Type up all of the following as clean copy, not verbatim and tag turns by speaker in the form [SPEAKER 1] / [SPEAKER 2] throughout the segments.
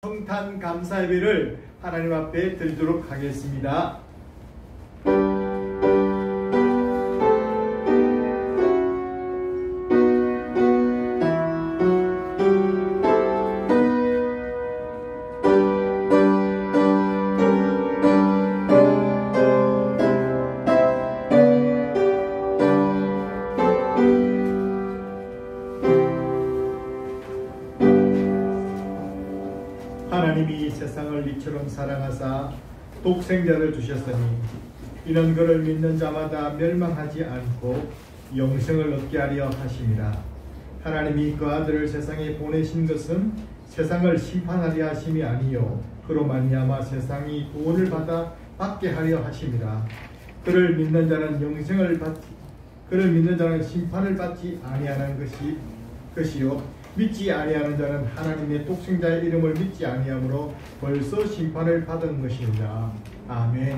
[SPEAKER 1] 성탄 감사 예배를 하나님 앞에 드리도록 하겠습니다. 하나님이 세상을 이처럼 사랑하사 독생자를 주셨으니 이는 그를 믿는 자마다 멸망하지 않고 영생을 얻게 하려 하심이라. 하나님이 그 아들을 세상에 보내신 것은 세상을 심판하려 하심이 아니요 그로 말미암아 세상이 구원을 받게 하려 하심이라. 그를 믿는 자는 심판을 받지 아니하는 것이요 믿지 아니하는 자는 하나님의 독생자의 이름을 믿지 아니하므로 벌써 심판을 받은 것입니다. 아멘.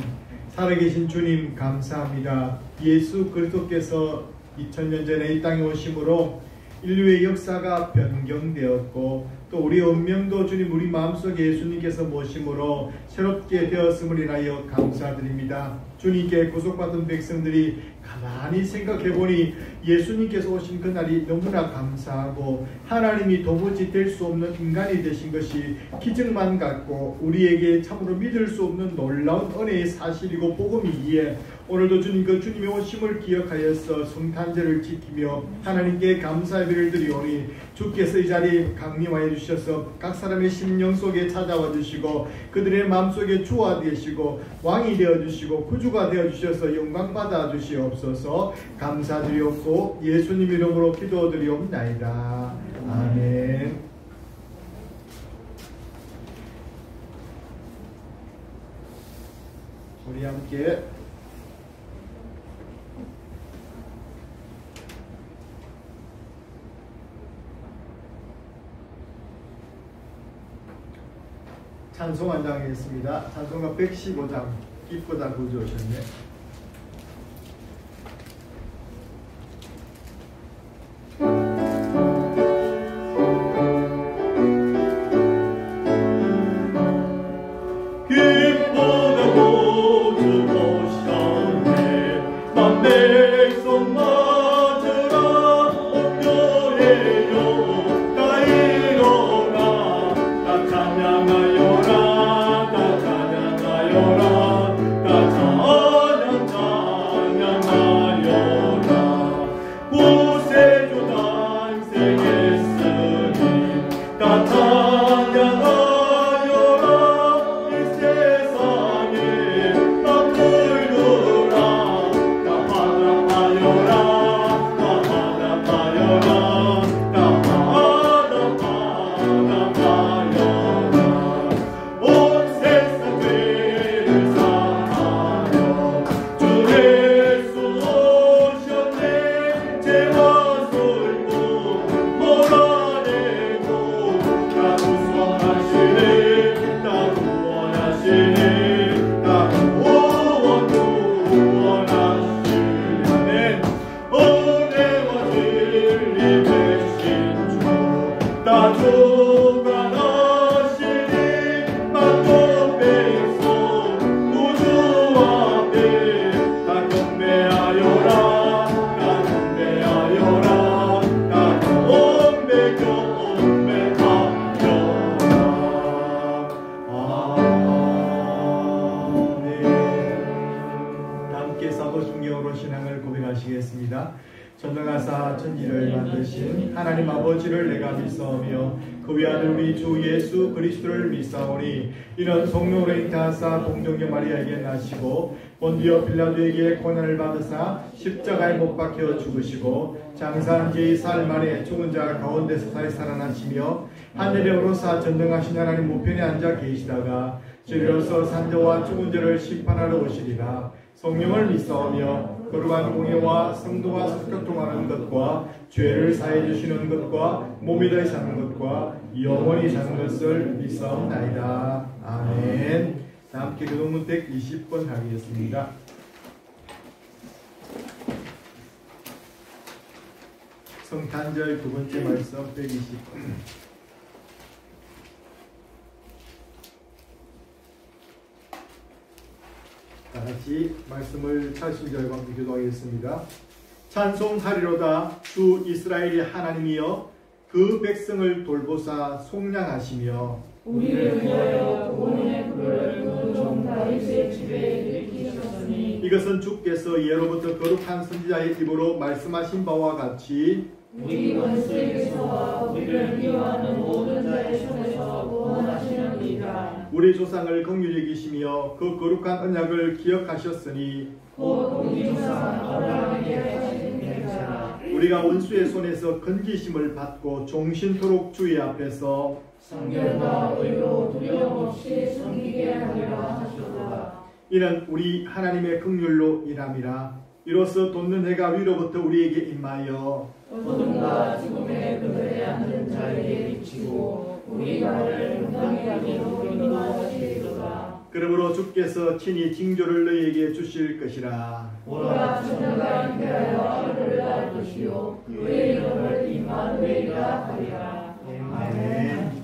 [SPEAKER 1] 살아계신 주님 감사합니다. 예수 그리스도께서 2000년 전에 이 땅에 오심으로 인류의 역사가 변경되었고 또 우리 운명도 주님 우리 마음속에 예수님께서 모심으로 새롭게 되었음을 인하여 감사드립니다. 주님께 구속받은 백성들이 가만히 생각해보니 예수님께서 오신 그날이 너무나 감사하고 하나님이 도무지 될 수 없는 인간이 되신 것이 기적만 같고 우리에게 참으로 믿을 수 없는 놀라운 은혜의 사실이고 복음이기에 오늘도 주님의 오심을 기억하여서 성탄절을 지키며 하나님께 감사 예배를 드리오니 주께서 이 자리에 강림하여 주셔서 각 사람의 심령 속에 찾아와 주시고 그들의 마음속에 주와 되시고 왕이 되어 주시고 구주가 되어 주셔서 영광 받아 주시옵소서. 감사드리옵고 예수님 이름으로 기도드리옵나이다. 아멘. 우리 함께 찬송 한 장 하겠습니다. 찬송가 115장 기쁘다 구주 오셨네. 전능하사 천지를 만드신 하나님 아버지를 내가 믿사오며 그 위아들 우리 주 예수 그리스도를 믿사오니 이는 성령으로 잉태하사 동정녀 마리아에게 나시고 본디오 빌라도에게 고난을 받으사 십자가에 못 박혀 죽으시고 장사한 지 사흘 만에 죽은 자 가운데서 다시 살아나시며 하늘에 오르사 전능하신 하나님 우편에 앉아 계시다가 주로서 산자와 죽은 자를 심판하러 오시리라. 성령을 믿사오며 거룩한 공예와 성도와 교통하는 것과 죄를 사해 주시는 것과 몸이 다시 사는 것과 영원히 사는 것을 믿사옵나이다. 아멘. 함께 교동문택 20번 하겠습니다. 성탄절 두 번째 말씀 120번. 다 같이 말씀을 80절과 함께 기도하겠습니다. 찬송하리로다. 주 이스라엘의 하나님이여 그 백성을 돌보사 속량하시며
[SPEAKER 2] 우리를 위하여 구원의 불을 그 종 다윗의 집에 일으키셨으니
[SPEAKER 1] 이것은 주께서 예로부터 거룩한 선지자의 입으로 말씀하신 바와 같이
[SPEAKER 2] 우리 원수에게서와 우리를 미워하는 모든 자의 손에서 구원하시느니라.
[SPEAKER 1] 우리 조상을 긍휼히 여기시며 그 거룩한 언약을 기억하셨으니
[SPEAKER 2] 곧 우리 조상 아브라함에게 하신 대로라.
[SPEAKER 1] 우리가 원수의 손에서 건지심을 받고 종신토록 주의 앞에서
[SPEAKER 2] 성결과 의로 두려움 없이 섬기게 하리라 하셨도다.
[SPEAKER 1] 이는 우리 하나님의 긍휼로 인함이라. 이로써 돋는 해가 위로부터 우리에게 임하여
[SPEAKER 2] 어둠과 죽음의 그늘에 앉은 자에게 비치고 우리 발을 응당의 아래로 인도하시리로다.
[SPEAKER 1] 그러므로 주께서 친히 징조를 너희에게 주실 것이라.
[SPEAKER 2] 보라 천녀가 잉태하여 아들을 낳을 것이요 그의 이름을 임마누엘이라 하리라.
[SPEAKER 1] 아멘.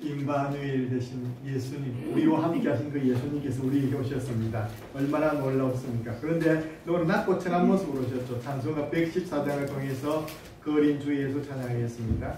[SPEAKER 1] 임마누엘 되신 예수님, 우리와 함께 하신 그 예수님께서 우리에게 오셨습니다. 얼마나 놀랍습니까? 그런데 너무 낮고 천한 모습으로 오셨죠. 찬송가 114장을 통해서 그 어린 주 예수 찬양하겠습니다.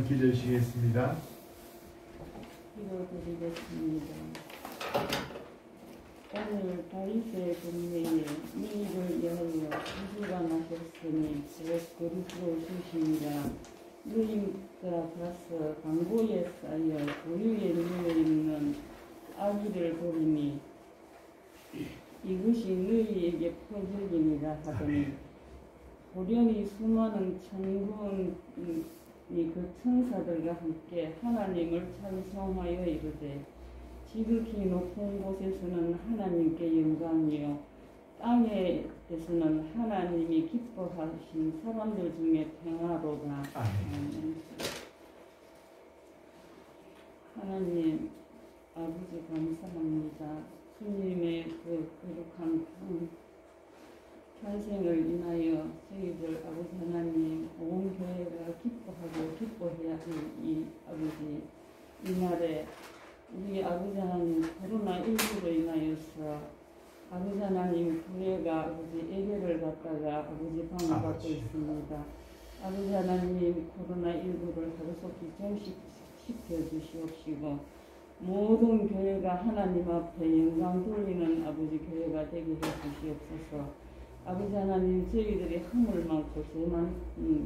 [SPEAKER 1] 기도해 주시겠습니다.
[SPEAKER 3] 기도드리겠습니다. 오늘 다윗의 군대에 미를 위하여 구주가 나셨으니 곧 거룩으로 주시니라. 누임과 가서 강고에 쌓여 고유에 누워있는 아기를 보리니 이것이 너희에게 표적이니라 하더니 고령이 수많은 천군이 그 천사들과 함께 하나님을 찬송하여 이르되 지극히 높은 곳에서는 하나님께 영광이요 땅에서는 하나님이 기뻐하신 사람들 중에 평화로다. 아멘. 하나님 아버지 감사합니다. 주님의 그 거룩한 탄생을 인하여 저희들 아버지 하나님 온 교회가 기뻐하고 기뻐해야 할 이 아버지 이날에 우리 아버지 하나님 코로나19로 인하여서 아버지 하나님 교회가 아버지 예배를 받다가 아버지 방해받고 있습니다. 아버지 하나님 코로나19를 하루속히 종식시켜 주시옵시고 모든 교회가 하나님 앞에 영광 돌리는 아버지 교회가 되게 해 주시옵소서. 아버지 하나님 저희들이 허물 많고 죄 많은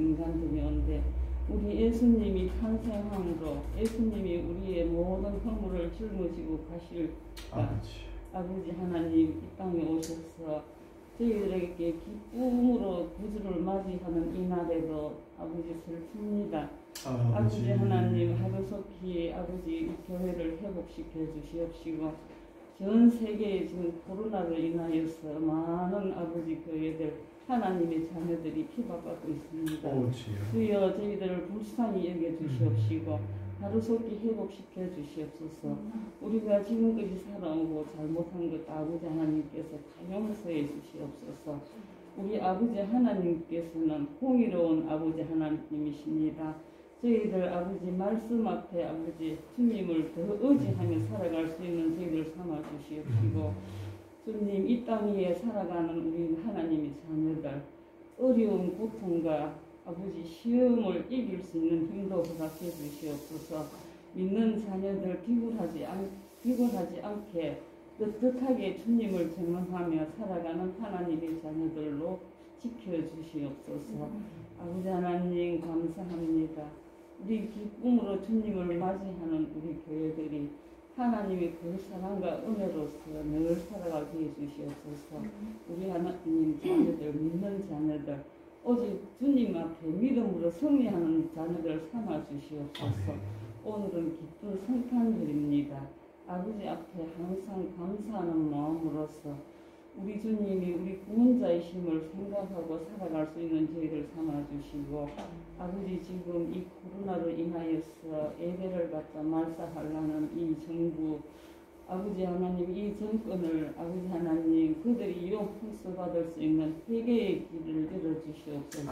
[SPEAKER 3] 인간들이 온데 우리 예수님이 탄생함으로 예수님이 우리의 모든 허물을 짊어지고 가실 아버지 하나님 이 땅에 오셔서 저희들에게 기쁨으로 구주를 맞이하는 이 날에도 아버지 슬픕니다. 아버지 하나님 하루속히 아버지 이 교회를 회복시켜 주시옵시고 전 세계에 지금 코로나로 인하여서 많은 아버지 교회들 하나님의 자녀들이 피박받고 있습니다. 주여 저희들을 불쌍히 여겨주시옵시고 하루속히 회복시켜 주시옵소서. 우리가 지금까지 살아오고 잘못한 것 아버지 하나님께서 다 용서해 주시옵소서. 우리 아버지 하나님께서는 공의로운 아버지 하나님이십니다. 저희들 아버지 말씀 앞에 아버지 주님을 더 의지하며 살아갈 수 있는 저희들 삼아 주시옵시고 주님 이 땅 위에 살아가는 우리 하나님의 자녀들 어려운 고통과 아버지 시험을 이길 수 있는 힘도 허락해 주시옵소서. 믿는 자녀들 비굴하지 않게 떳떳하게 주님을 전망하며 살아가는 하나님의 자녀들로 지켜주시옵소서. 아버지 하나님 감사합니다. 우리 기쁨으로 주님을 맞이하는 우리 교회들이 하나님의 그 사랑과 은혜로서 늘 살아가게 해주시옵소서. 우리 하나님 자녀들 믿는 자녀들 오직 주님 앞에 믿음으로 승리하는 자녀들 삼아 주시옵소서. 오늘은 기쁜 성탄절입니다. 아버지 앞에 항상 감사하는 마음으로서 우리 주님이 우리 구원자이심을 생각하고 살아갈 수 있는 저희를 삼아주시고 아버지 지금 이 코로나로 인하여서 예배를 갖다 말살하려는 이 정부 아버지 하나님 이 정권을 아버지 하나님 그들이 용서받을 수 있는 회개의 길을 열어주시옵소서.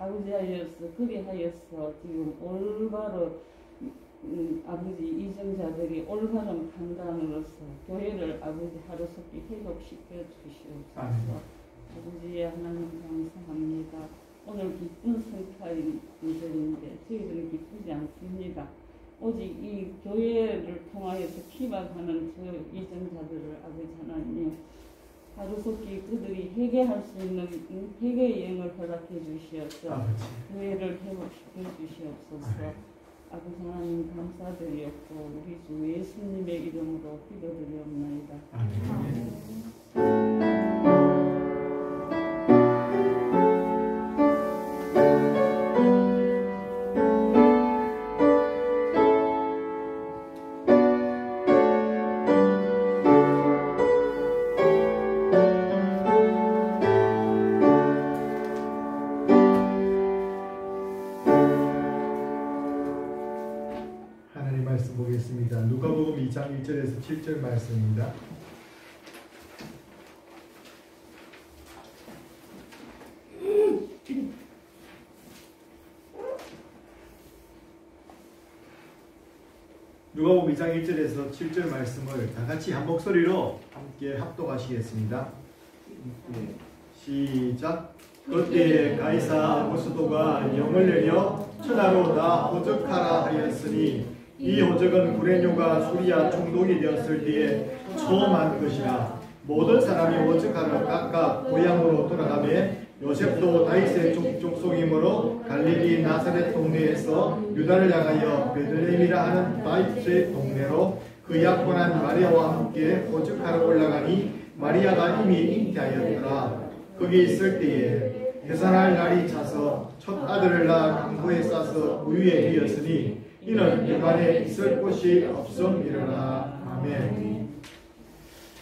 [SPEAKER 3] 아버지 하여서 그리하여서 지금 올바로 아버지 이정자들이 올바른 판단으로서 교회를 아버지 하루속히 회복시켜 주시옵소서. 아버지 하나님 감사합니다. 오늘 기쁜 성탄절인데 저희들은 기쁘지 않습니다. 오직 이 교회를 통하여서 피박하는 저 이정자들을 아버지 하나님 하루속히 그들이 회개할 수 있는 회개의 영을 허락해 주시옵소서. 교회를 회복시켜 주시옵소서. 아버지 하나님 감사드리옵고 우리 주 예수님의 이름으로 기도드리옵나이다. 아멘.
[SPEAKER 1] 누가복음 2장 1절에서 7절 말씀입니다. 누가복음 2장 1절에서 7절 말씀을 다 같이 한 목소리로 함께 합독하시겠습니다. 시작. 그때에 가이사 아구스도가 영을 내려 천하로 다 호적하라 하였으니 이 호적은 구레뇨가 수리아 총독이 되었을 때에 처음 한 것이라. 모든 사람이 호적하러 각각 고향으로 돌아가며 요셉도 다윗의 족속이므로 갈릴리 나사렛 동네에서 유다를 향하여 베들레헴이라 하는 다윗의 동네로 그 약혼한 마리아와 함께 호적하러 올라가니 마리아가 이미 잉태하였더라. 거기 있을 때에 해산할 날이 차서 첫 아들을 낳아 강보에 싸서 우유에 비었으니 이는 입안에 있을 곳이 없음이로라. 아멘.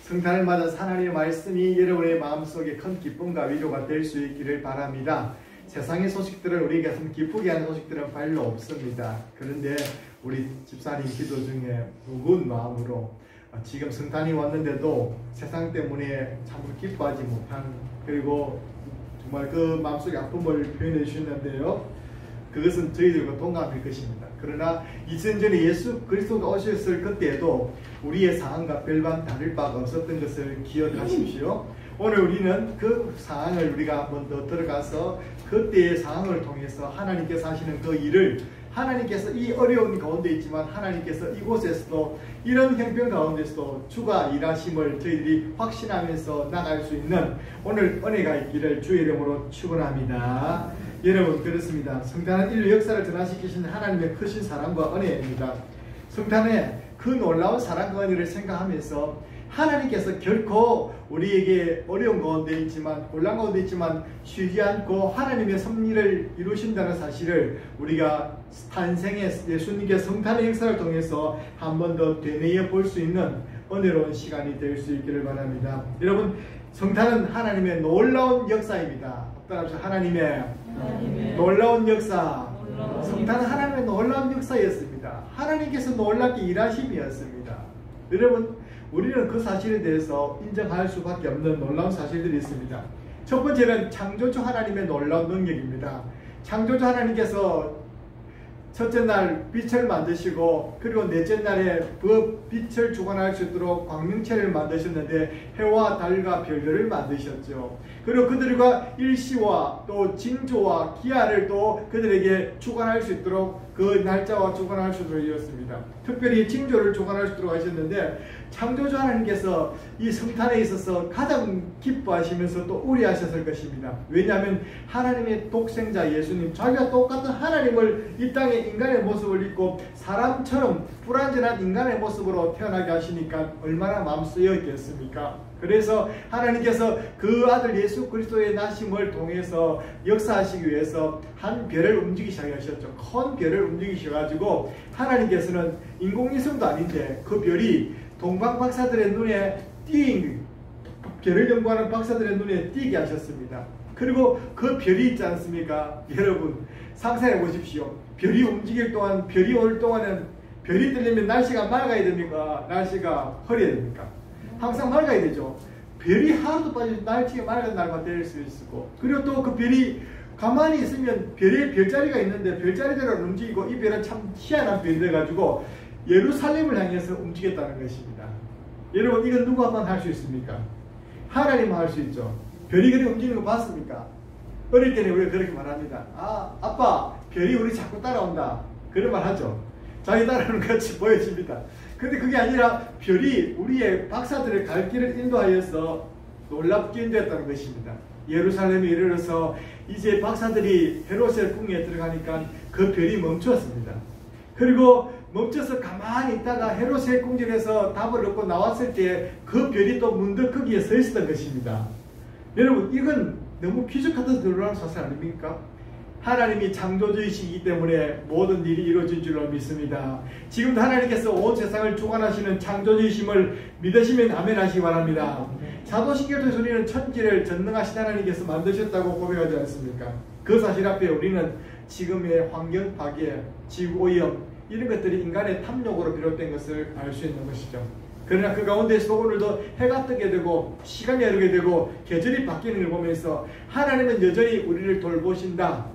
[SPEAKER 1] 성탄을 맞은 하나님의 말씀이 여러분의 마음속에 큰 기쁨과 위로가 될 수 있기를 바랍니다. 세상의 소식들을 우리 가슴 기쁘게 하는 소식들은 별로 없습니다. 그런데 우리 집사님 기도 중에 무거운 마음으로 지금 성탄이 왔는데도 세상 때문에 참으로 기뻐하지 못한 그리고 정말 그 마음속의 아픔을 표현해 주셨는데요. 그것은 저희들과 동감일 것입니다. 그러나 2000년 전에 예수 그리스도가 오셨을 그때에도 우리의 상황과 별반 다를 바가 없었던 것을 기억하십시오. 오늘 우리는 그 상황을 우리가 한번 더 들어가서 그때의 상황을 통해서 하나님께서 하시는 그 일을 하나님께서 이 어려운 가운데 있지만 하나님께서 이곳에서도 이런 형편 가운데서도 주가 일하심을 저희들이 확신하면서 나갈 수 있는 오늘 은혜가 있기를 주의 이름으로 축원합니다. 여러분 그렇습니다. 성탄은 인류 역사를 전환시키신 하나님의 크신 사랑과 은혜입니다. 성탄에 그 놀라운 사랑과 은혜를 생각하면서 하나님께서 결코 우리에게 어려운 가운데 있지만 곤란 가운데 있지만 쉬지 않고 하나님의 섭리를 이루신다는 사실을 우리가 탄생의 예수님께 성탄의 역사를 통해서 한 번 더 되뇌어 볼 수 있는 은혜로운 시간이 될 수 있기를 바랍니다. 여러분 성탄은 하나님의 놀라운 역사입니다. 따라서 하나님의 놀라운 역사. 성탄은 하나님의 놀라운 역사였습니다. 하나님께서 놀랍게 일하심이었습니다. 여러분 우리는 그 사실에 대해서 인정할 수밖에 없는 놀라운 사실들이 있습니다. 첫 번째는 창조주 하나님의 놀라운 능력입니다. 창조주 하나님께서 첫째 날 빛을 만드시고 그리고 넷째 날에 그 빛을 주관할 수 있도록 광명체를 만드셨는데 해와 달과 별들을 만드셨죠. 그리고 그들과 일시와 또 징조와 기한을 또 그들에게 주관할 수 있도록 그 날짜와 주관할 수 있도록 이었습니다. 특별히 징조를 주관할 수 있도록 하셨는데 창조주 하나님께서 이 성탄에 있어서 가장 기뻐하시면서 또 우려하셨을 것입니다. 왜냐하면 하나님의 독생자 예수님, 자기가 똑같은 하나님을 이 땅에 인간의 모습을 입고 사람처럼 불완전한 인간의 모습으로 태어나게 하시니까 얼마나 마음 쓰였겠습니까? 그래서 하나님께서 그 아들 예수 그리스도의 나심을 통해서 역사하시기 위해서 한 별을 움직이기 시작하셨죠. 큰 별을 움직이셔가지고 하나님께서는 인공위성도 아닌데 그 별이 동방 박사들의 눈에 별을 연구하는 박사들의 눈에 띄게 하셨습니다. 그리고 그 별이 있지 않습니까? 여러분 상상해 보십시오. 별이 움직일 동안, 별이 올 동안은 별이 뜨려면 날씨가 맑아야 됩니까? 날씨가 흐려야 됩니까? 항상 맑아야 되죠. 별이 하루도 빠지지 날씨가 맑은 날만 될 수 있고, 그리고 또 그 별이 가만히 있으면 별의 별자리가 있는데 별자리대로 움직이고, 이 별은 참 희한한 별이 돼가지고 예루살렘을 향해서 움직였다는 것입니다. 여러분 이건 누구 한번 할 수 있습니까? 하나님은 할 수 있죠. 별이 그렇게 움직이는 거 봤습니까? 어릴 때는 우리가 그렇게 말합니다. 아, 아빠 별이 우리 자꾸 따라온다, 그런 말 하죠. 자기 따라오는 것 같이 보여집니다. 근데 그게 아니라 별이 우리의 박사들의 갈 길을 인도하여서 놀랍게 인도했다는 것입니다. 예루살렘에 이르러서 이제 박사들이 헤롯의 궁에 들어가니까 그 별이 멈추었습니다. 그리고 멈춰서 가만히 있다가 헤롯의 궁전에서 답을 얻고 나왔을 때 그 별이 또 문득 거기에 서 있었던 것입니다. 여러분 이건 너무 기적같은 놀라운 사실 아닙니까? 하나님이 창조주이시기 때문에 모든 일이 이루어진 줄로 믿습니다. 지금도 하나님께서 온 세상을 주관하시는 창조주이심을 믿으시면 아멘 하시기 바랍니다. 사도신경에서 우리는 천지를 전능하신 하나님께서 만드셨다고 고백하지 않습니까? 그 사실 앞에 우리는 지금의 환경 파괴, 지구오염 이런 것들이 인간의 탐욕으로 비롯된 것을 알 수 있는 것이죠. 그러나 그 가운데서 오늘도 해가 뜨게 되고 시간이 흐르게 되고 계절이 바뀌는 걸 보면서 하나님은 여전히 우리를 돌보신다.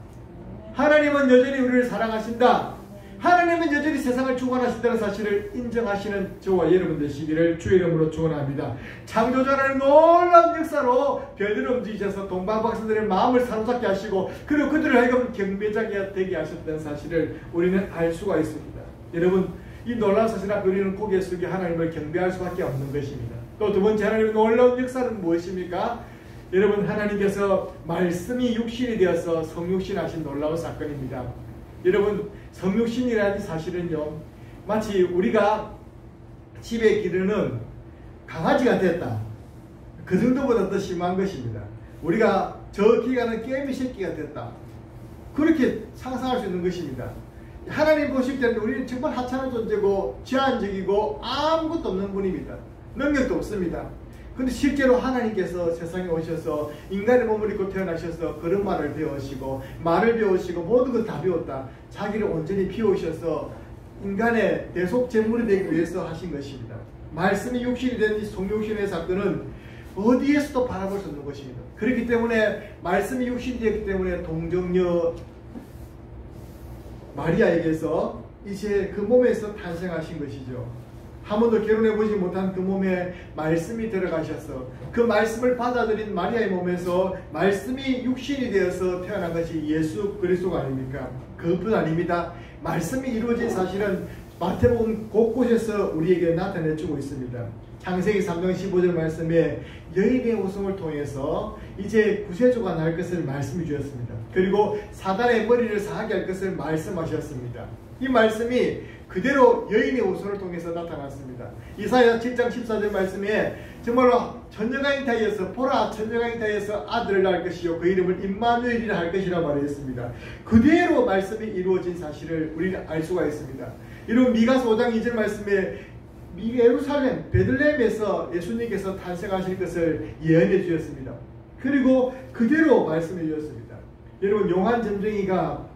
[SPEAKER 1] 하나님은 여전히 우리를 사랑하신다. 하나님은 여전히 세상을 주관하신다는 사실을 인정하시는 저와 여러분 되시기를 주의 이름으로 축원합니다. 창조자라는 놀라운 역사로 별들을 움직이셔서 동방박사들의 마음을 사로잡게 하시고 그리고 그들을 하여금 경배자가 되게 하셨다는 사실을 우리는 알 수가 있습니다. 여러분 이 놀라운 사실 앞에 우리는 고개 숙여 하나님을 경배할 수밖에 없는 것입니다. 또 두 번째 하나님의 놀라운 역사는 무엇입니까? 여러분 하나님께서 말씀이 육신이 되어서 성육신 하신 놀라운 사건입니다. 여러분 성육신이라는 사실은요 마치 우리가 집에 기르는 강아지가 됐다, 그 정도보다 더 심한 것입니다. 우리가 저 기가는 깨미 새끼가 됐다, 그렇게 상상할 수 있는 것입니다. 하나님 보실 때는 우리는 정말 하찮은 존재고 제한적이고 아무것도 없는 분입니다. 능력도 없습니다. 근데 실제로 하나님께서 세상에 오셔서 인간의 몸을 입고 태어나셔서 걸음마를 배우시고 말을 배우시고 모든 것 다 배웠다. 자기를 온전히 비우셔서 인간의 대속제물이 되기 위해서 하신 것입니다. 말씀이 육신이 된 이 성육신의 사건은 어디에서도 바라볼 수 없는 것입니다. 그렇기 때문에 말씀이 육신이 되었기 때문에 동정녀 마리아에게서 이제 그 몸에서 탄생하신 것이죠. 한 번도 결혼해보지 못한 그 몸에 말씀이 들어가셔서 그 말씀을 받아들인 마리아의 몸에서 말씀이 육신이 되어서 태어난 것이 예수 그리스도가 아닙니까? 그뿐 아닙니다. 말씀이 이루어진 사실은 마태복음 곳곳에서 우리에게 나타내주고 있습니다. 창세기 3장 15절 말씀에 여인의 우성을 통해서 이제 구세주가 날 것을 말씀해 주셨습니다. 그리고 사단의 머리를 상하게 할 것을 말씀하셨습니다. 이 말씀이 그대로 여인의 후손을 통해서 나타났습니다. 이사야 7장 14절 말씀에 정말로 처녀가 잉타에서 보라 처녀가 잉타에서 아들을 낳을 것이요 그 이름을 임마누엘이라 할 것이라 말했습니다. 그대로 말씀이 이루어진 사실을 우리는 알 수가 있습니다. 이런 미가서 5장 2절 말씀에 예루살렘 베들레헴에서 예수님께서 탄생하실 것을 예언해 주셨습니다. 그리고 그대로 말씀해 주셨습니다. 여러분 용한 점쟁이가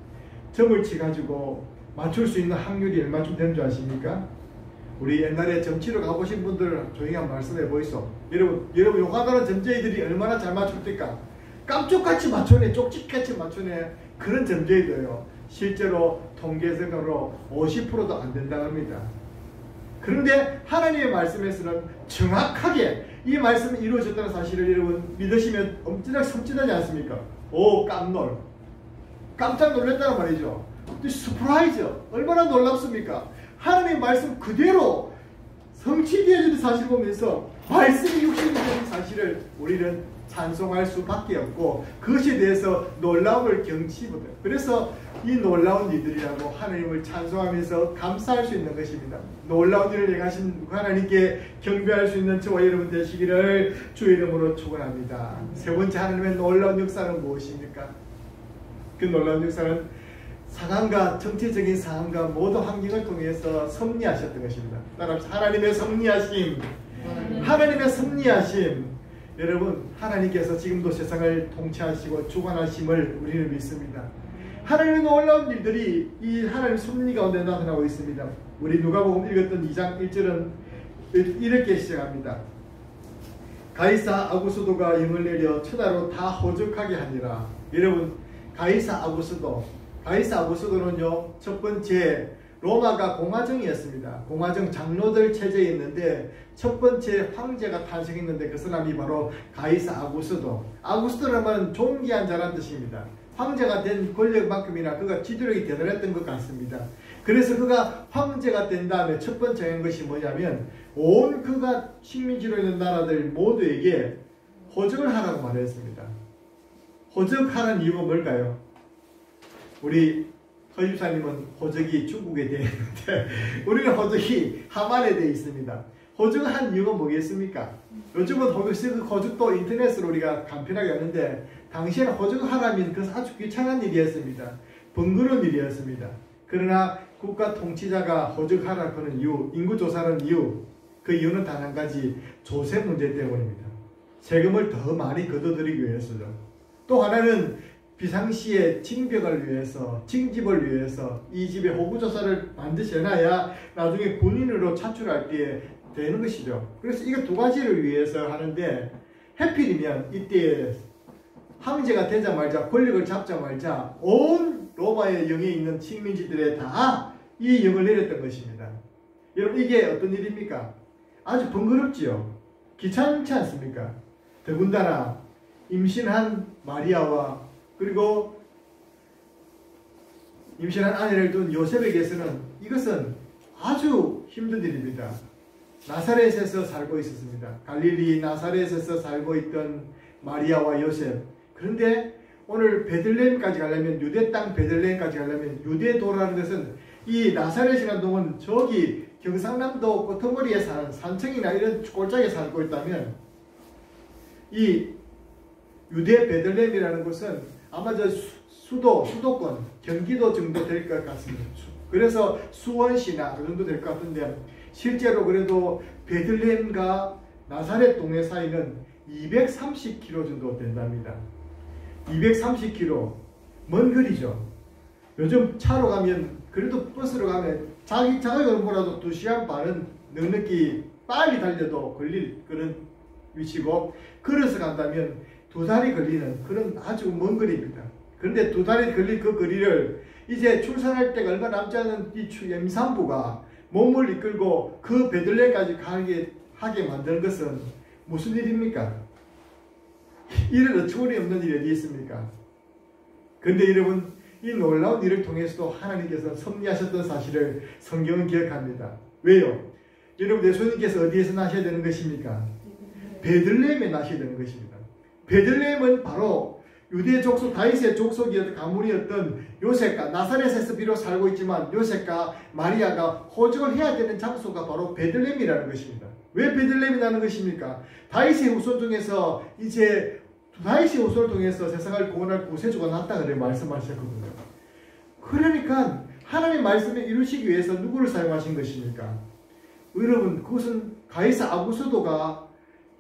[SPEAKER 1] 점을 치가지고 맞출 수 있는 확률이 얼마쯤 되는 줄 아십니까? 우리 옛날에 점치러 가보신 분들 조용히 한번 말씀해 보이소. 여러분 용하다는 점쟁이들이 얼마나 잘 맞출 때까? 깜짝같이 맞추네, 쪽집같이 맞추네. 그런 점쟁이들요 실제로 통계적으로 50%도 안 된다고 합니다. 그런데 하나님의 말씀에서는 정확하게 이 말씀이 이루어졌다는 사실을 여러분 믿으시면 엄청나게 섬찟하지 않습니까? 오 깜짝 놀랐다는 말이죠. 서프라이즈 얼마나 놀랍습니까? 하나님의 말씀 그대로 성취되어지는 사실을 보면서 말씀이 육신이 되는 사실을 우리는 찬송할 수밖에 없고 그것에 대해서 놀라움을 경치 못해요. 그래서 이 놀라운 일들이라고 하나님을 찬송하면서 감사할 수 있는 것입니다. 놀라운 일을 행하신 하나님께 경배할 수 있는 저와 여러분 되시기를 주의 이름으로 축원합니다. 세 번째 하나님의 놀라운 역사는 무엇입니까? 그 놀라운 역사는 상황과 정치적인 상황과 모든 환경을 통해서 섭리하셨던 것입니다. 따라서 하나님의 섭리하심, 하나님의 섭리하심. 여러분 하나님께서 지금도 세상을 통치하시고 주관하심을 우리는 믿습니다. 하나님의 놀라운 일들이 이 하나님의 섭리 가운데 나타나고 있습니다. 우리 누가복음 읽었던 2장 1절은 이렇게 시작합니다. 가이사 아구스도가 영을 내려 천하로 다 호적하게 하니라. 여러분 가이사 아구스도는요 첫 번째 로마가 공화정이었습니다. 공화정 장로들 체제였는데 첫 번째 황제가 탄생했는데 그 사람이 바로 가이사 아구스도. 아구스도라면 존귀한 자란 뜻입니다. 황제가 된 권력만큼이나 그가 지도력이 대단했던 것 같습니다. 그래서 그가 황제가 된 다음에 첫 번째 한 것이 뭐냐면 온 그가 식민지로 있는 나라들 모두에게 호적을 하라고 말했습니다. 호적하는 이유가 뭘까요? 우리 허집사님은 호적이 중국에 되어 있는데 우리는 호적이 하만에 되어 있습니다. 호적을 한 이유가 뭐겠습니까? 요즘은 호적도 인터넷으로 우리가 간편하게 하는데 당시에는 호적을 하라면 그것은 아주 귀찮은 일이었습니다. 번거로운 일이었습니다. 그러나 국가 통치자가 호적하라 그런 이유, 인구조사하는 이유, 그 이유는 단 한 가지, 조세 문제 때문입니다. 세금을 더 많이 걷어들이기 위해서죠. 또 하나는 비상시에 징벽을 위해서, 징집을 위해서 이 집에 호구조사를 반드시 해놔야 나중에 군인으로 차출할 때 되는 것이죠. 그래서 이거 두 가지를 위해서 하는데 해필이면 이때 황제가 되자마자 권력을 잡자마자 온 로마의 영에 있는 식민지들에 다 이 영을 내렸던 것입니다. 여러분 이게 어떤 일입니까? 아주 번거롭지요. 귀찮지 않습니까? 더군다나 임신한 마리아와 그리고 임신한 아내를 둔 요셉에게서는 이것은 아주 힘든 일입니다. 나사렛에서 살고 있었습니다. 갈릴리 나사렛에서 살고 있던 마리아와 요셉. 그런데 오늘 베들레헴까지 가려면, 유대 땅 베들레헴까지 가려면 유대도라는 것은 이 나사렛이라는 동은 저기 경상남도 끄트머리에 사는 산청이나 이런 꼴짝에 살고 있다면 이 유대 베들레헴이라는 곳은 아마 저 수도권 경기도 정도 될 것 같습니다. 그래서 수원시나 그 정도 될 것 같은데 실제로 그래도 베들레헴과 나사렛 동네 사이는 230km 정도 된답니다. 230km 먼 거리죠. 요즘 차로 가면 그래도 버스로 가면 자격을 뭐라도 2시간 반은 넉넉히 빨리 달려도 걸릴 그런 위치고 걸어서 간다면 2달이 걸리는 그런 아주 먼 거리입니다. 그런데 2달이 걸릴 그 거리를 이제 출산할 때가 얼마 남지 않은 이 임산부가 몸을 이끌고 그 베들레헴까지 하게 만드는 것은 무슨 일입니까? 이런 어처구니 없는 일이 어디 있습니까? 그런데 여러분 이 놀라운 일을 통해서도 하나님께서 섭리하셨던 사실을 성경은 기억합니다. 왜요? 여러분 예수님께서 어디에서 나셔야 되는 것입니까? 베들레헴에 나셔야 되는 것입니다. 베들레헴은 바로 유대 족속 다윗의 족속이었던 가문이었던 요셉과 나사렛에서 비록 살고 있지만 요셉과 마리아가 호적을 해야 되는 장소가 바로 베들레헴이라는 것입니다. 왜 베들레헴이라는 것입니까? 다윗의 후손 중에서 이제 다윗의 후손을 통해서 세상을 구원할 구세주가 났다 그래 말씀하셨거든요. 그러니까 하나님의 말씀을 이루시기 위해서 누구를 사용하신 것입니까? 여러분, 그것은 가이사 아구스도가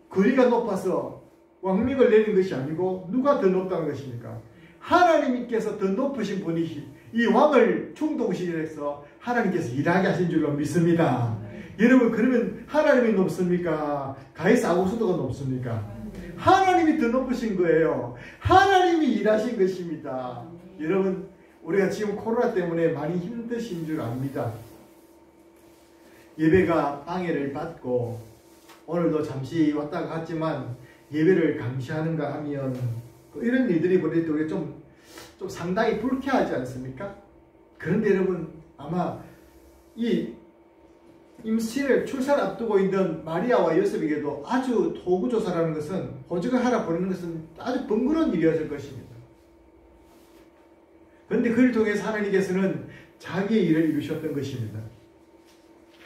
[SPEAKER 1] 거리가 높아서 왕명을 내린 것이 아니고 누가 더 높다는 것입니까? 하나님께서 더 높으신 분이 이 왕을 충동시켜서 하나님께서 일하게 하신 줄로 믿습니다. 여러분, 그러면 하나님이 높습니까? 가이사 아구스도가 높습니까? 하나님이 더 높으신 거예요. 하나님이 일하신 것입니다. 여러분, 우리가 지금 코로나 때문에 많이 힘드신 줄 압니다. 예배가 방해를 받고 오늘도 잠시 왔다 갔지만 예배를 감시하는가 하면 이런 일들이 벌어질 때 우리가 좀 상당히 불쾌하지 않습니까? 그런데 여러분, 아마 이 임신을 출산을 앞두고 있는 마리아와 요셉에게도 아주 도구조사라는 것은 호적을 하라 보내는 것은 아주 번거로운 일이었을 것입니다. 그런데 그를 통해서 하나님께서는 자기의 일을 이루셨던 것입니다.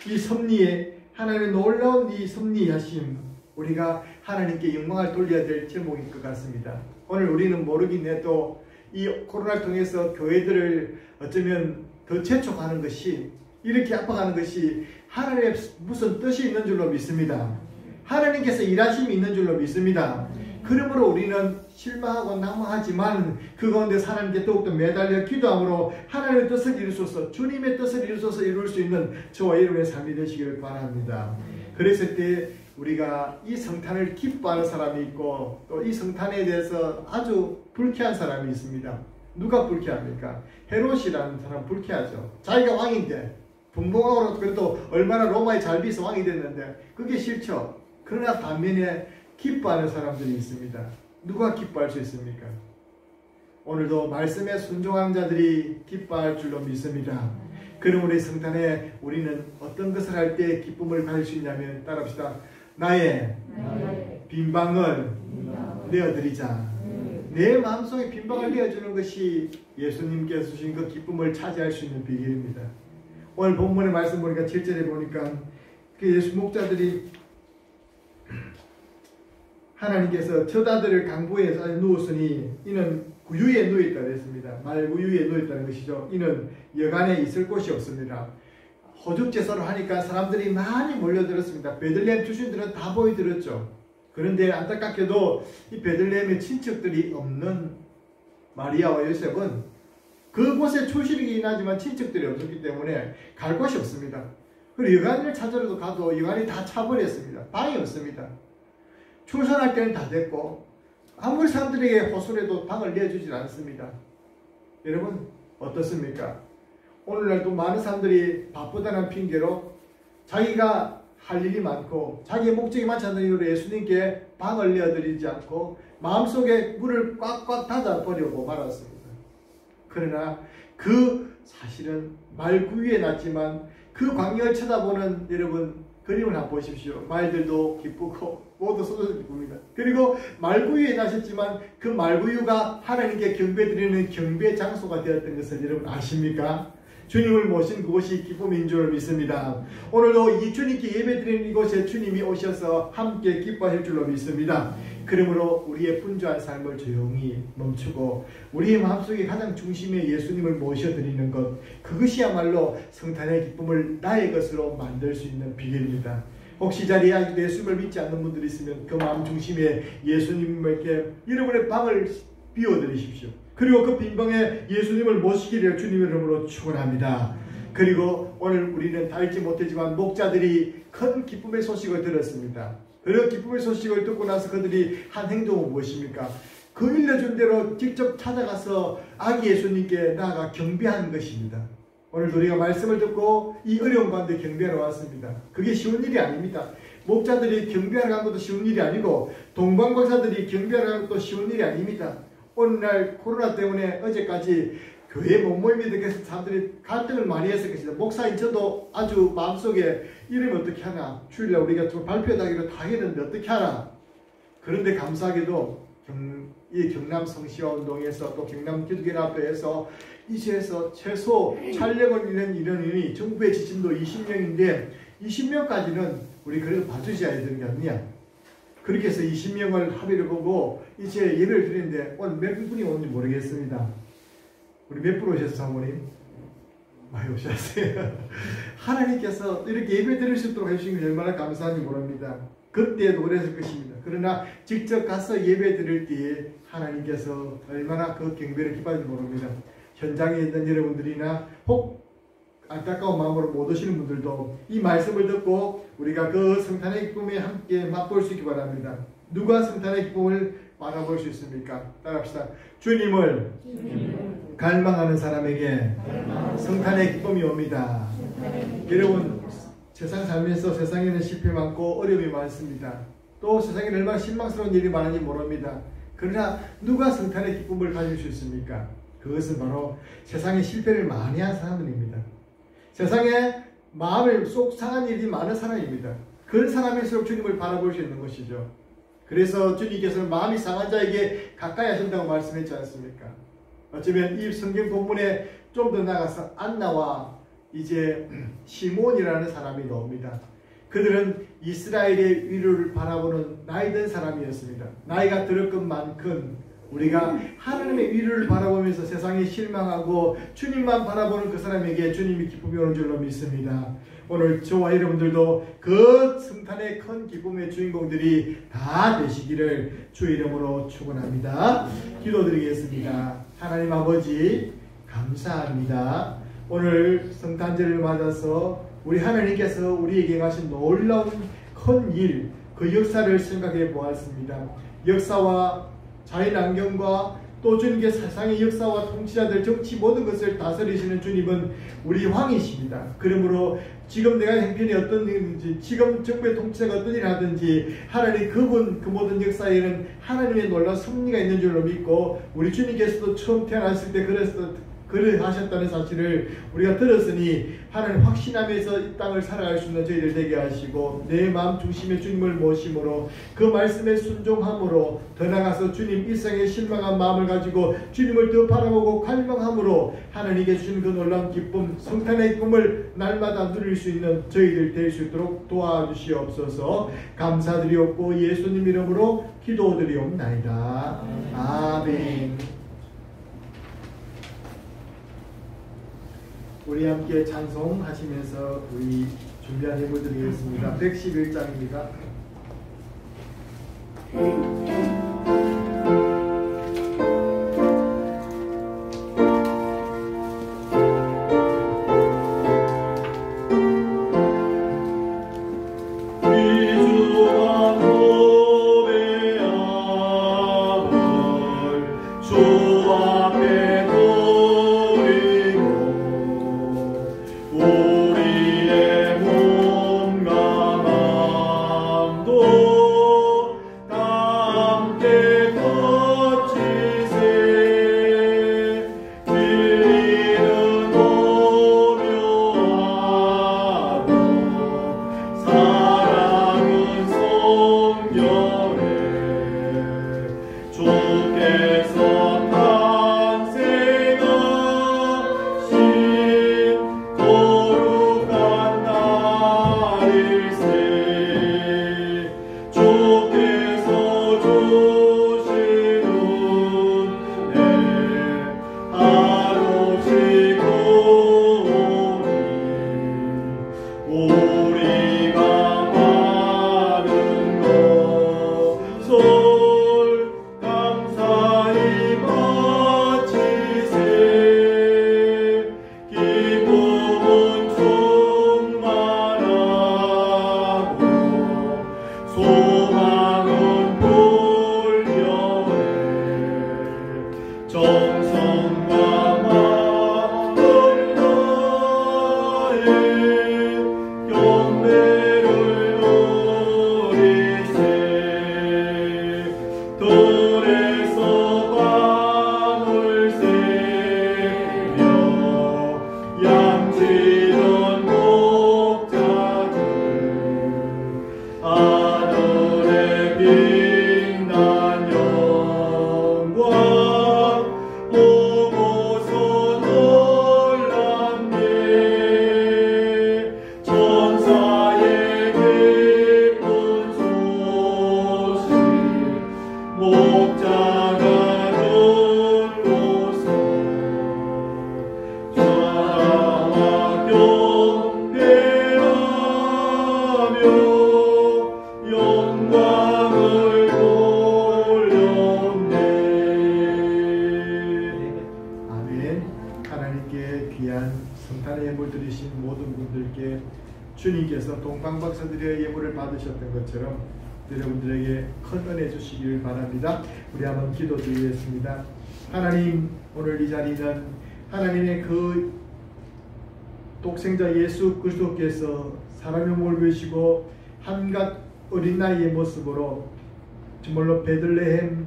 [SPEAKER 1] 이 섭리에 하나님의 놀라운 이 섭리하심, 우리가 하나님께 영광을 돌려야 될 제목인 것 같습니다. 오늘 우리는 모르긴 해도 이 코로나를 통해서 교회들을 어쩌면 더 재촉하는 것이, 이렇게 압박하는 것이 하나님의 무슨 뜻이 있는 줄로 믿습니다. 하나님께서 일하심이 있는 줄로 믿습니다. 그러므로 우리는 실망하고 난무하지만 그 가운데 하나님께 더욱더 매달려 기도함으로 하나님의 뜻을 이루소서, 주님의 뜻을 이루소서 이룰 수 있는 저와 여러분의 삶이 되시기를 바랍니다. 그랬을 때 우리가 이 성탄을 기뻐하는 사람이 있고 또 이 성탄에 대해서 아주 불쾌한 사람이 있습니다. 누가 불쾌합니까? 헤롯이라는 사람 불쾌하죠. 자기가 왕인데 분봉하고 그래도 얼마나 로마에 잘 비서 왕이 됐는데 그게 싫죠. 그러나 반면에 기뻐하는 사람들이 있습니다. 누가 기뻐할 수 있습니까? 오늘도 말씀에 순종하는 자들이 기뻐할 줄로 믿습니다. 그럼 우리 성탄에 우리는 어떤 것을 할 때 기쁨을 가질 수 있냐면 따라합시다. 나의 빈방을 내어드리자. 내 마음속에 빈방을 내어주는 것이 예수님께서 주신 그 기쁨을 차지할 수 있는 비결입니다. 오늘 본문의 말씀 보니까 7절에 보니까 그 예수 목자들이 하나님께서 젖아들을 강보에 누웠으니 이는 구유에 누워있다 그랬습니다. 말구유에 누워있다는 것이죠. 이는 여간에 있을 곳이 없습니다. 호죽제사를 하니까 사람들이 많이 몰려들었습니다. 베들레헴 주민들은 다 보이들었죠. 그런데 안타깝게도 이 베들레헴의 친척들이 없는 마리아와 요셉은 그곳에 출신이긴 하지만 친척들이 없었기 때문에 갈 곳이 없습니다. 그리고 여간을 찾으러도 가도 여간이 다 차버렸습니다. 방이 없습니다. 출산할 때는 다 됐고 아무리 사람들에게 호소해도 방을 내주질 않습니다. 여러분 어떻습니까? 오늘날도 많은 사람들이 바쁘다는 핑계로 자기가 할 일이 많고 자기의 목적이 많지 않은 이유로 예수님께 방을 내어드리지 않고 마음속에 문을 꽉꽉 닫아버리고 말았습니다. 그러나 그 사실은 말구유에 났지만 그 광경을 쳐다보는 여러분 그림을 한번 보십시오. 말들도 기쁘고 모두 쏟아져 기쁩니다. 그리고 말구유에 나셨지만 그 말구유가 하나님께 경배드리는 경배 장소가 되었던 것을 여러분 아십니까? 주님을 모신 그곳이 기쁨인 줄 믿습니다. 오늘도 이 주님께 예배드리는 이곳에 주님이 오셔서 함께 기뻐하실 줄로 믿습니다. 그러므로 우리의 분주한 삶을 조용히 멈추고 우리의 마음속에 가장 중심에 예수님을 모셔드리는 것, 그것이야말로 성탄의 기쁨을 나의 것으로 만들 수 있는 비결입니다. 혹시 자리에 아직도 예수님을 믿지 않는 분들이 있으면 그 마음 중심에 예수님에게 여러분의 방을 비워드리십시오. 그리고 그 빈방에 예수님을 모시기를 주님의 이름으로 축원합니다. 그리고 오늘 우리는 다 읽지 못했지만 목자들이 큰 기쁨의 소식을 들었습니다. 그리고 기쁨의 소식을 듣고 나서 그들이 한 행동은 무엇입니까? 그 일러준 대로 직접 찾아가서 아기 예수님께 나아가 경배하는 것입니다. 오늘 우리가 말씀을 듣고 이 어려운 가운데 경배하러 왔습니다. 그게 쉬운 일이 아닙니다. 목자들이 경배하러 간 것도 쉬운 일이 아니고 동방박사들이 경배하러 간 것도 쉬운 일이 아닙니다. 오늘날 코로나 때문에 어제까지 교회 못 모임에 대해서 사람들이 갈등을 많이 했을 것이다. 목사인 저도 아주 마음속에 이러면 어떻게 하나, 주일날 우리가 좀 발표하기로 다 했는데 어떻게 하나. 그런데 감사하게도 이 경남 성시화 운동에서 또 경남 기독연합회에서 이시에서 최소 촬영을 이런 인원이 정부의 지침도 20명인데 20명까지는 우리 그래도 봐주셔야 되는 게 아니냐. 그렇게 해서 20명을 합의를 보고 이제 예배를 드리는데 오늘 몇 분이 오는지 모르겠습니다. 우리 몇 분 오셨어요, 사모님? 많이 오셨어요. 하나님께서 이렇게 예배 드릴 수 있도록 해주신 게 얼마나 감사한지 모릅니다. 그때도 그랬을 것입니다. 그러나 직접 가서 예배 드릴 때에 하나님께서 얼마나 그 경배를 기뻐하는지 모릅니다. 현장에 있는 여러분들이나 혹 안타까운 마음으로 못 오시는 분들도 이 말씀을 듣고 우리가 그 성탄의 기쁨에 함께 맛볼 수 있기 바랍니다. 누가 성탄의 기쁨을 바라볼 수 있습니까? 따라합시다. 주님을 갈망하는 사람에게 성탄의 기쁨이 옵니다. 여러분, 세상 살면서 세상에는 실패 많고 어려움이 많습니다. 또 세상에 얼마나 실망스러운 일이 많은지 모릅니다. 그러나 누가 성탄의 기쁨을 가질 수 있습니까? 그것은 바로 세상에 실패를 많이 한 사람들입니다. 세상에 마음을 속 상한 일이 많은 사람입니다. 그런 사람일수록 주님을 바라볼 수 있는 것이죠. 그래서 주님께서는 마음이 상한 자에게 가까이 하신다고 말씀했지 않습니까? 어쩌면 이 성경 본문에 좀 더 나가서 안나와 이제 시몬이라는 사람이 나옵니다. 그들은 이스라엘의 위로를 바라보는 나이 든 사람이었습니다. 나이가 들을 것만큼 우리가 하나님의 위로를 바라보면서 세상에 실망하고 주님만 바라보는 그 사람에게 주님이 기쁨이 오는 줄로 믿습니다. 오늘 저와 여러분들도 그 성탄의 큰 기쁨의 주인공들이 다 되시기를 주 이름으로 축원합니다. 기도드리겠습니다. 하나님 아버지 감사합니다. 오늘 성탄절을 맞아서 우리 하나님께서 우리에게 하신 놀라운 큰 일, 그 역사를 생각해 보았습니다. 역사와 자연환경과 또 주님께서 세상의 역사와 통치자들, 정치 모든 것을 다스리시는 주님은 우리 왕이십니다. 그러므로 지금 내가 형편이 어떤 일인지, 지금 정부의 통치자가 어떤 일을 하든지 하나님 그분 그 모든 역사에는 하나님의 놀라운 섭리가 있는 줄로 믿고 우리 주님께서도 처음 태어났을 때 그를 하셨다는 사실을 우리가 들었으니 하나님 확신하면서 이 땅을 살아갈 수 있는 저희들 되게 하시고 내 마음 중심에 주님을 모심으로 그 말씀에 순종함으로 더 나아가서 주님 일생에 실망한 마음을 가지고 주님을 더 바라보고 갈망함으로 하나님께 주시는 그 놀라운 기쁨, 성탄의 기쁨을 날마다 누릴 수 있는 저희들 될 수 있도록 도와주시옵소서. 감사드리옵고 예수님 이름으로 기도드리옵나이다. 아멘. 우리 함께 찬송하시면서 우리 준비한 예물 드리겠습니다. 111장입니다.
[SPEAKER 4] 하늘에 빛난 영
[SPEAKER 1] 오신 모든 분들께 주님께서 동방박사들의 예물을 받으셨던 것처럼 여러분들에게 큰 은혜 주시기를 바랍니다. 우리 한번 기도드리겠습니다. 하나님, 오늘 이 자리는 하나님의 그 독생자 예수 그리스도께서 사람의 몸을 입으시고 한갓 어린 나이의 모습으로 정말로 베들레헴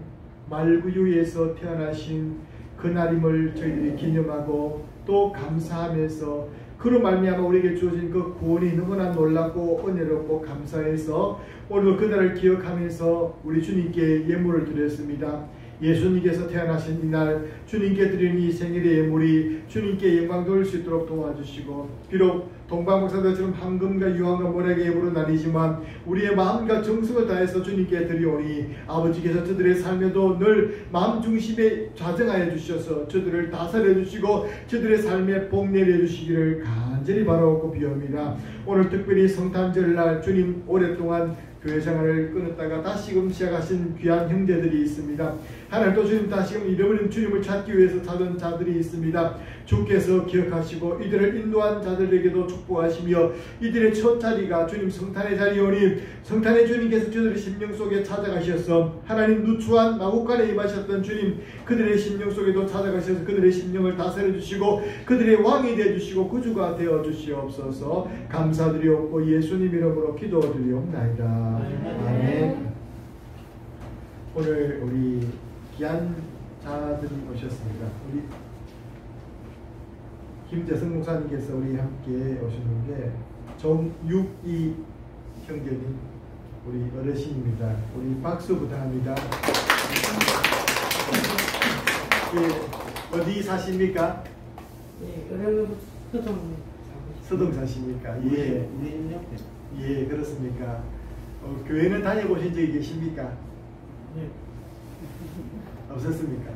[SPEAKER 1] 말구유에서 태어나신 그날임을 저희들이 기념하고 또 감사하면서 그로 말미암아 우리에게 주어진 그 구원이 너무나 놀랍고 은혜롭고 감사해서 오늘 그날을 기억하면서 우리 주님께 예물을 드렸습니다. 예수님께서 태어나신 이날 주님께 드리는 이 생일의 예물이 주님께 영광 돌릴 수 있도록 도와주시고, 비록 동방박사들처럼 황금과 유황과 모략의 예물은 아니지만 우리의 마음과 정성을 다해서 주님께 드리오니 아버지께서 저들의 삶에도 늘 마음 중심에 좌정하여 주셔서 저들을 다스려 주시고 저들의 삶에 복 내려 주시기를 간절히 바라고 비옵니다. 오늘 특별히 성탄절날 주님 오랫동안 교회 생활을 끊었다가 다시금 시작하신 귀한 형제들이 있습니다. 하나님, 또 주님 다시금 잃어버린 주님을 찾기 위해서 찾은 자들이 있습니다. 주께서 기억하시고 이들을 인도한 자들에게도 축복하시며 이들의 첫 자리가 주님 성탄의 자리오니 성탄의 주님께서 저들의 심령 속에 찾아가셔서 하나님 누추한 마국간에 임하셨던 주님, 그들의 심령 속에도 찾아가셔서 그들의 심령을 다스려 주시고 그들의 왕이 되어 주시고 구주가 되어 주시옵소서. 감사드리옵고 예수님 이름으로 기도드리옵나이다. 아멘. 오늘 우리 귀한 자들이 오셨습니다. 우리 김재성 목사님께서 우리 함께 오셨는데 정육이 형제님 우리 어르신입니다. 우리 박수 부탁합니다. 예, 어디 사십니까?
[SPEAKER 2] 예,
[SPEAKER 1] 서동 사십니까? 예. 예, 그렇습니까? 교회는 다녀보신 적이 계십니까?
[SPEAKER 2] 네.
[SPEAKER 1] 없었습니까?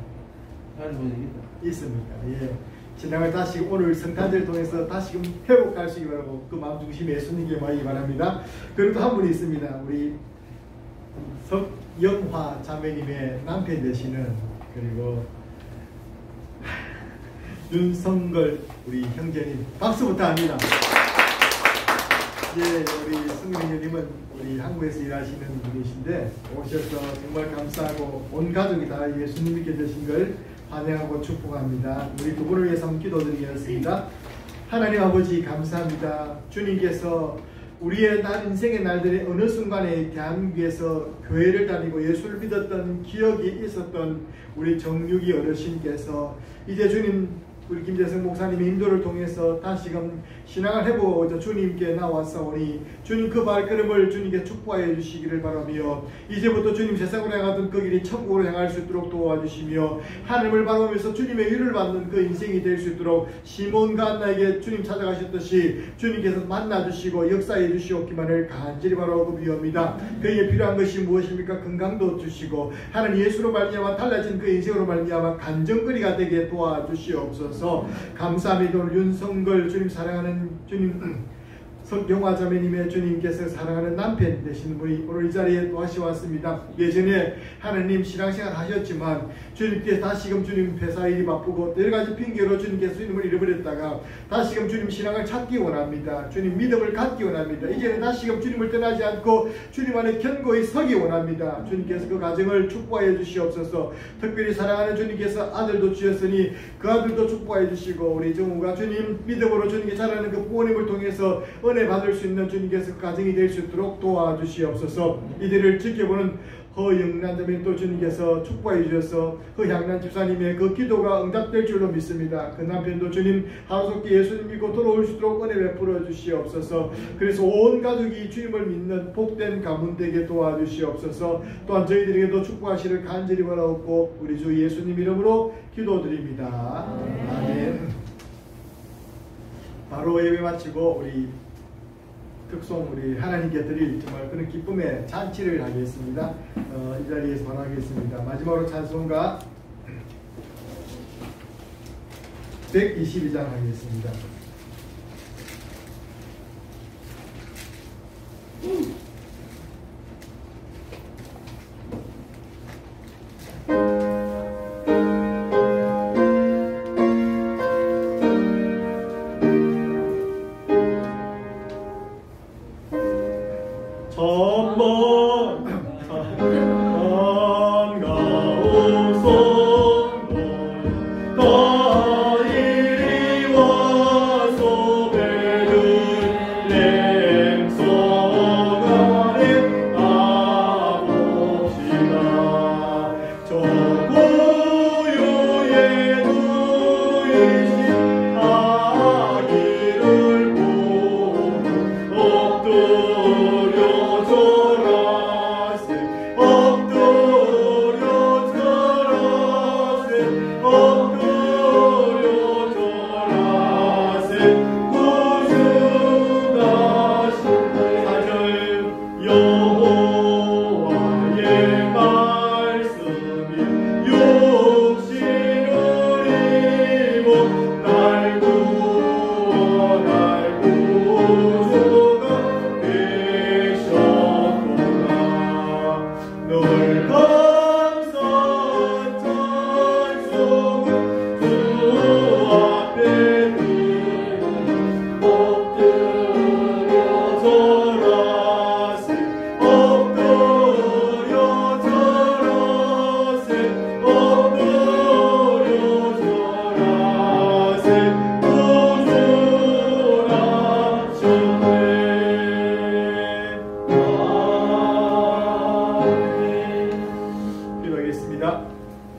[SPEAKER 1] 있습니까? 예. 신앙을 다시 오늘 성탄절 통해서 다시금 회복할 수 있기 바라고 그 마음 중심에 예수님께 모이기 바랍니다. 그리고 또 한 분이 있습니다. 우리 석영화 자매님의 남편 되시는, 그리고 윤성걸 우리 형제님 박수 부탁합니다. 예, 우리 승민님은 우리 한국에서 일하시는 분이신데 오셔서 정말 감사하고 온 가족이 다 예수님 믿게 되신 걸 환영하고 축복합니다. 우리 두 분을 위해서 한번 기도드리겠습니다. 하나님 아버지 감사합니다. 주님께서 우리의 인생의 날들의 어느 순간에 대한민국에서 교회를 다니고 예수를 믿었던 기억이 있었던 우리 정육이 어르신께서 이제 주님 우리 김재성 목사님의 인도를 통해서 다시금 신앙을 해보고자 주님께 나왔사오니 주님 그 발걸음을 주님께 축복하여 주시기를 바라며 이제부터 주님 세상으로 향하던 그 길이 천국으로 향할 수 있도록 도와주시며 하나님을 바라보면서 주님의 위를 받는 그 인생이 될 수 있도록 시몬과 안나에게 주님 찾아가셨듯이 주님께서 만나주시고 역사해 주시옵기만을 간절히 바라고 비옵니다. 그에게 필요한 것이 무엇입니까? 건강도 주시고 하나님 예수로 말미암아 달라진 그 인생으로 말미암아 간증거리가 되게 도와주시옵소서. 감사합니다. 오늘 윤성걸 주님 사랑하는 주님 석영화 자매님의 주님께서 사랑하는 남편 되시는 분이 오늘 이 자리에 또 하시왔습니다. 예전에 하나님 신앙생활 하셨지만 주님께서 다시금 주님 회사 일이 바쁘고 여러가지 핑계로 주님께서 주님을 잃어버렸다가 다시금 주님 신앙을 찾기 원합니다. 주님 믿음을 갖기 원합니다. 이제는 다시금 주님을 떠나지 않고 주님 안에 견고히 서기 원합니다. 주님께서 그 가정을 축복하여 주시옵소서. 특별히 사랑하는 주님께서 아들도 주셨으니 그 아들도 축복하여 주시고 우리 정우가 주님 믿음으로 주님께 자라는 그 부모님을 통해서 은혜 받을 수 있는 주님께서 그 가정이 될 수 있도록 도와주시옵소서. 이들을 지켜보는 허영란 자매님 또 주님께서 축복해 주셔서 허향란 집사님의 그 기도가 응답될 줄로 믿습니다. 그 남편도 주님 하루속히 예수님 믿고 돌아올 수 있도록 은혜 베풀어 주시옵소서. 그래서 온 가족이 주님을 믿는 복된 가문 되게 도와주시옵소서. 또한 저희들에게도 축복하시를 간절히 바라옵고 우리 주 예수님 이름으로 기도드립니다. 아멘. 바로 예배 마치고 우리 특송 우리 하나님께 드릴 정말 그런 기쁨의 잔치를 하겠습니다. 이 자리에서 바라겠습니다. 마지막으로 찬송가 122장 하겠습니다.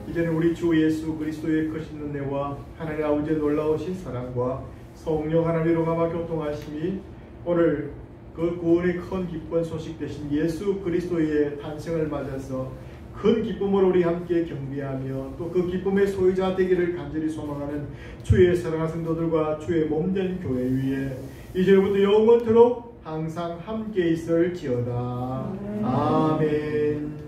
[SPEAKER 1] 이제는 우리 주 예수 그리스도의 크신 은혜와 하나님 아버지의 놀라우신 사랑과 성령 하나님으로 감화 교통하심이 오늘 그 구원의 큰 기쁜 소식 되신 예수 그리스도의 탄생을 맞아서 큰 기쁨으로 우리 함께 경배하며 또 그 기쁨의 소유자 되기를 간절히 소망하는 주의 사랑하는 성도들과 주의 몸된 교회 위에 이제부터 영원토록 항상 함께 있을지어다. 아멘.